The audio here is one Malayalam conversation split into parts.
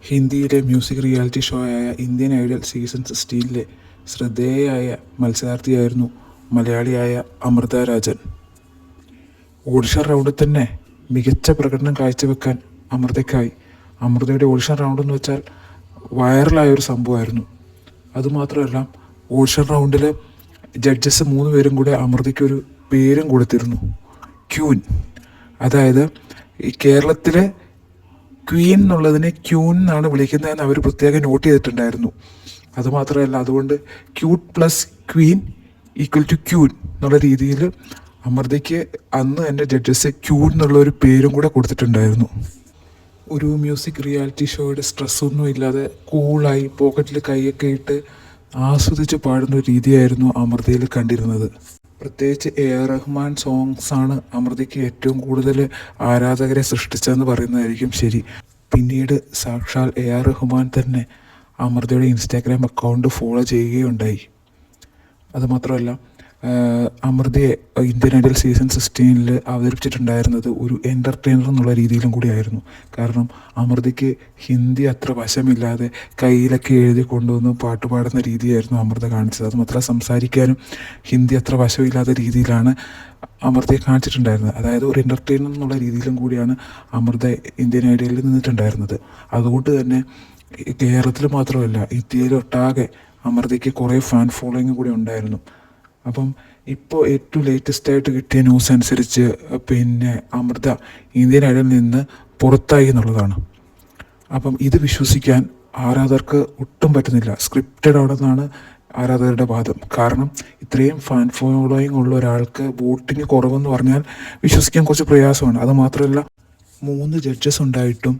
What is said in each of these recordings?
ഹിന്ദിയിലെ മ്യൂസിക് റിയാലിറ്റി ഷോയായ ഇന്ത്യൻ ഐഡൽ സീസൺ 16 ശ്രദ്ധേയയായ മത്സരാർത്ഥിയായിരുന്നു മലയാളിയായ അമൃത രാജൻ. ഓഡിഷൻ റൗണ്ടിൽ തന്നെ മികച്ച പ്രകടനം കാഴ്ചവെക്കാൻ അമൃതയ്ക്കായി. അമൃതയുടെ ഓഡിഷൻ റൗണ്ട് എന്ന് വെച്ചാൽ വൈറലായൊരു സംഭവമായിരുന്നു. അതുമാത്രമല്ല, ഓഡിഷൻ റൗണ്ടിൽ ജഡ്ജസ് 3 പേരും കൂടെ അമൃതയ്ക്കൊരു പേരും കൊടുത്തിരുന്നു, ക്യൂൻ. അതായത് ഈ കേരളത്തിലെ ക്വീൻ എന്നുള്ളതിനെ ക്യൂൻ എന്നാണ് വിളിക്കുന്നതെന്ന് അവർ പ്രത്യേകം നോട്ട് ചെയ്തിട്ടുണ്ടായിരുന്നു. അതുമാത്രമല്ല, അതുകൊണ്ട് cute plus queen equal to queen എന്നുള്ള രീതിയിൽ അമൃതയ്ക്ക് അന്ന് എൻ്റെ ജഡ്ജസ് ക്യൂൻ എന്നുള്ള ഒരു പേരും കൂടെ കൊടുത്തിട്ടുണ്ടായിരുന്നു. ഒരു മ്യൂസിക് റിയാലിറ്റി ഷോയുടെ സ്ട്രെസ്സൊന്നും ഇല്ലാതെ കൂളായി പോക്കറ്റിൽ കൈയൊക്കെ ഇട്ട് ആസ്വദിച്ച് പാടുന്ന ഒരു രീതിയായിരുന്നു അമൃതയിൽ കണ്ടിരുന്നത്. പ്രത്യേകിച്ച് AR റഹ്മാൻ സോങ്സാണ് അമൃതയ്ക്ക് ഏറ്റവും കൂടുതൽ ആരാധകരെ സൃഷ്ടിച്ചതെന്ന് പറയുന്നതായിരിക്കും ശരി. പിന്നീട് സാക്ഷാൽ AR റഹ്മാൻ തന്നെ അമൃതയുടെ ഇൻസ്റ്റാഗ്രാം അക്കൗണ്ട് ഫോളോ ചെയ്യുകയുണ്ടായി. അതുമാത്രമല്ല, അമൃതയെ ഇന്ത്യൻ ഐഡൽ സീസൺ 16 അവതരിപ്പിച്ചിട്ടുണ്ടായിരുന്നത് ഒരു എൻ്റർടൈനർ എന്നുള്ള രീതിയിലും കൂടിയായിരുന്നു. കാരണം അമൃതയ്ക്ക് ഹിന്ദി അത്ര വശമില്ലാതെ കയ്യിലൊക്കെ എഴുതി കൊണ്ടുവന്ന് പാട്ട് പാടുന്ന രീതിയായിരുന്നു അമൃത കാണിച്ചത്. അതുമാത്രമല്ല, സംസാരിക്കാനും ഹിന്ദി അത്ര വശമില്ലാത്ത രീതിയിലാണ് അമൃതയെ കാണിച്ചിട്ടുണ്ടായിരുന്നത്. അതായത് ഒരു എൻ്റർടൈനർ എന്നുള്ള രീതിയിലും കൂടിയാണ് അമൃത ഇന്ത്യൻ ഐഡലിൽ നിന്നിട്ടുണ്ടായിരുന്നത്. അതുകൊണ്ട് തന്നെ കേരളത്തിൽ മാത്രമല്ല, ഇന്ത്യയിലൊട്ടാകെ അമൃതയ്ക്ക് കുറേ ഫാൻ ഫോളോയിങ് കൂടി ഉണ്ടായിരുന്നു. അപ്പം ഇപ്പോൾ ഏറ്റവും ലേറ്റസ്റ്റായിട്ട് കിട്ടിയ ന്യൂസ് അനുസരിച്ച് അമൃത ഇന്ത്യൻ ഐഡലിൽ നിന്ന് പുറത്തായി എന്നുള്ളതാണ്. അപ്പം ഇത് വിശ്വസിക്കാൻ ആരാധകർക്ക് ഒട്ടും പറ്റുന്നില്ല. സ്ക്രിപ്റ്റഡ് ആണെന്നാണ് ആരാധകരുടെ വാദം. കാരണം ഇത്രയും ഫാൻ ഫോളോയിങ് ഉള്ള ഒരാൾക്ക് വോട്ടിങ് കുറവെന്ന് പറഞ്ഞാൽ വിശ്വസിക്കാൻ കുറച്ച് പ്രയാസമാണ്. അതുമാത്രമല്ല, 3 ജഡ്ജസ് ഉണ്ടായിട്ടും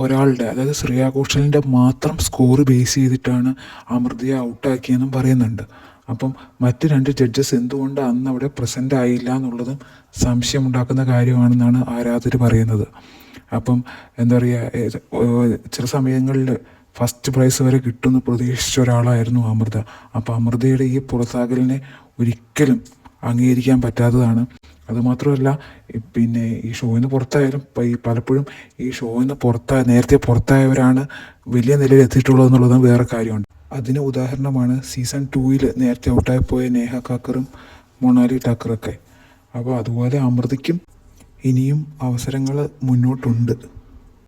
ഒരാളുടെ, അതായത് ശ്രേയ ഘോഷലിൻ്റെ മാത്രം സ്കോർ ബേസ് ചെയ്തിട്ടാണ് അമൃതയെ ഔട്ടാക്കിയെന്നും പറയുന്നുണ്ട്. അപ്പം മറ്റ് 2 ജഡ്ജസ് എന്തുകൊണ്ട് അന്ന് അവിടെ പ്രസൻ്റ് ആയില്ല എന്നുള്ളതും സംശയമുണ്ടാക്കുന്ന കാര്യമാണെന്നാണ് ആരാധകർ പറയുന്നത്. അപ്പം എന്താ പറയുക, ചില സമയങ്ങളിൽ ഫസ്റ്റ് പ്രൈസ് വരെ കിട്ടുമെന്ന് പ്രതീക്ഷിച്ച ഒരാളായിരുന്നു അമൃത. അപ്പോൾ അമൃതയുടെ ഈ പുറത്താകലിനെ ഒരിക്കലും അംഗീകരിക്കാൻ പറ്റാത്തതാണ്. അതുമാത്രമല്ല, ഈ ഷോയിൽ നിന്ന് പുറത്തായാലും പലപ്പോഴും ഈ ഷോയിൽ നിന്ന് നേരത്തെ പുറത്തായവരാണ് വലിയ നിലയിൽ എത്തിയിട്ടുള്ളതെന്നുള്ളതും വേറെ കാര്യമുണ്ട്. അതിന് ഉദാഹരണമാണ് സീസൺ 2 നേരത്തെ ഔട്ടായി പോയ നേഹ കാക്കറും മൊണാലി ഠാക്കറൊക്കെ. അപ്പോൾ അതുപോലെ അമൃതയ്ക്കും ഇനിയും അവസരങ്ങൾ മുന്നോട്ടുണ്ട്.